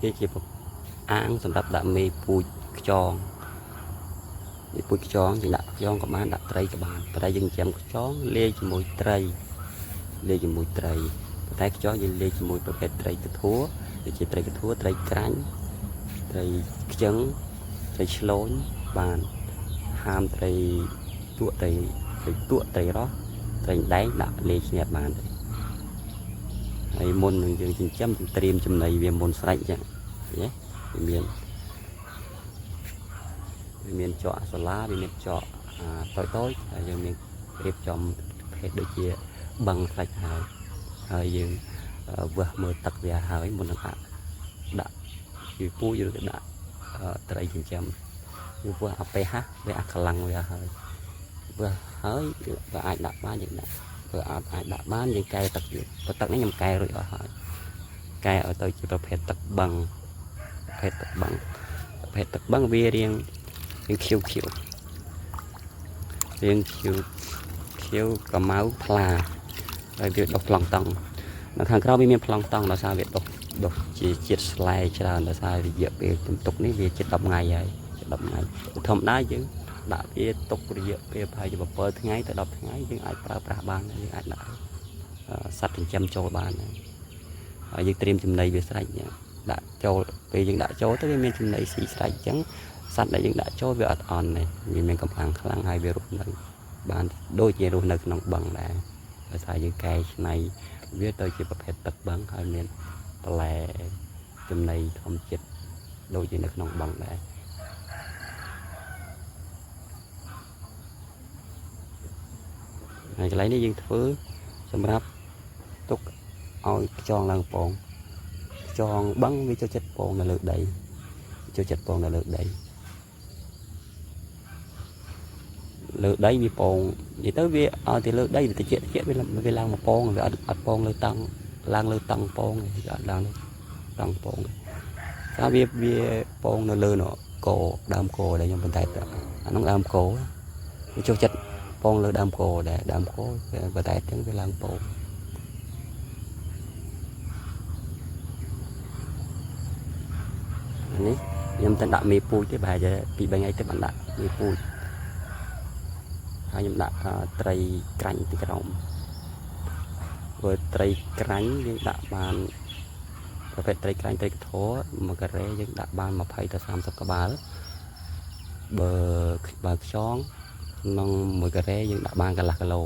វាជាអាងសម្រាប់ដាក់មេពូជខ្យងពូជខ្យងយើងដាក់ខ្យងក៏បានដាក់ត្រីក៏បានតែយើងចាំខ្យងលាយជាមួយត្រីប៉ុន្តែខ្យងយើងលាយជាមួយប្រភេទត្រីកធួដូចជាត្រីកធួត្រីក្រាញ់ត្រីខ្ទឹងត្រីឆ្លូញបានហាមត្រីទក់ត្រីរស់ត្រីដែងដាក់លេឈ្នះបានហើយមុននឹងយើងចិញ្ចឹមយើងត្រៀមចំណីវាមុនស្រេចចឹងឃើញទេវាមានចកអាសាឡាវាមានចកតូចហើយយើងមានរៀបចំប្រភេទដូចជាបឹងខ្លាច់ហើយយើងវះមើលទឹកវាហើយមុននឹងដាក់វាពូជឬក៏ដាក់ត្រីចិញ្ចឹមវាវះអាពេលហាវាអាខ្លាំងវាហើយវះហើយវាអាចដាក់បានយើងដាក់វាអាចដាក់បានយើងកែទឹកវាទឹកនេះខ្ញុំកែរួចអស់ហើយកែឲ្យទៅជាប្រភេទទឹកបឹងវារៀងខៀវកម៉ៅថ្លាហើយវាដុះប្លង់តង់នៅខាងក្រៅវាមានប្លង់តង់ដោយសារវាដុះជាជាតិស្លែច្រើនដោយសាររយៈពេលទុកនេះវាជិត10ថ្ងៃហើយធម្មតាយើងដាក់វាទុករយៈពេលប្រហែលជា7ថ្ងៃទៅ10ថ្ងៃយើងអាចប្រើប្រាស់បានយើងអាចដាក់សត្វចិញ្ចឹមចូលបានហើយយើងត្រៀមចំណីវាស្រេចដាក់ចូលពេលយើងដាក់ចូលទៅវាមានចំណីស៊ីស្រេចអញ្ចឹងសត្វដែលយើងដាក់ចូលវាអត់អន់ទេវាមានកម្លាំងខ្លាំងហើយវារស់នៅបានដូចជារស់នៅក្នុងបឹងដែរដោយសារយើងកែច្នៃវាទៅជាប្រភេទទឹកបឹងហើយមានបន្លែចំណីធម្មជាតិដូចជានៅក្នុងបឹងដែរហើយកន្លែងនេះយើងធ្វើសម្រាប់ទុកឲ្យខ្យងឡើងពងខ្យងបឹងវាចូលចិត្តពងនៅលើដីលើដីវាពងនិយាយទៅវាឲ្យទៅលើដីវាតិចវាឡើងមកពងវាអត់ពងលើតង់ឡើងលើតង់ពងវាអត់ឡើងតង់ពងតែវាពងនៅលើនោះគោដើមគោដែលខ្ញុំបន្តែអានោះដើមគោវាចូលចិត្តពងលើដើមគោដែរដើមគោបន្តែទាំងវាឡើងពងនេះខ្ញុំតែដាក់មេពូជទេប្រហែលជា2-3ថ្ងៃទៅបានដាក់មេពូជហើយខ្ញុំដាក់ត្រីក្រាញ់ទីក្រោមព្រោះត្រីក្រាញ់យើងដាក់បានប្រភេទត្រីក្រាញ់ត្រីកធរ1ការ៉េយើងដាក់បាន20ទៅ30ក្បាលបើខ្យងក្នុង1ការ៉េយើងដាក់បានកន្លះគីឡូ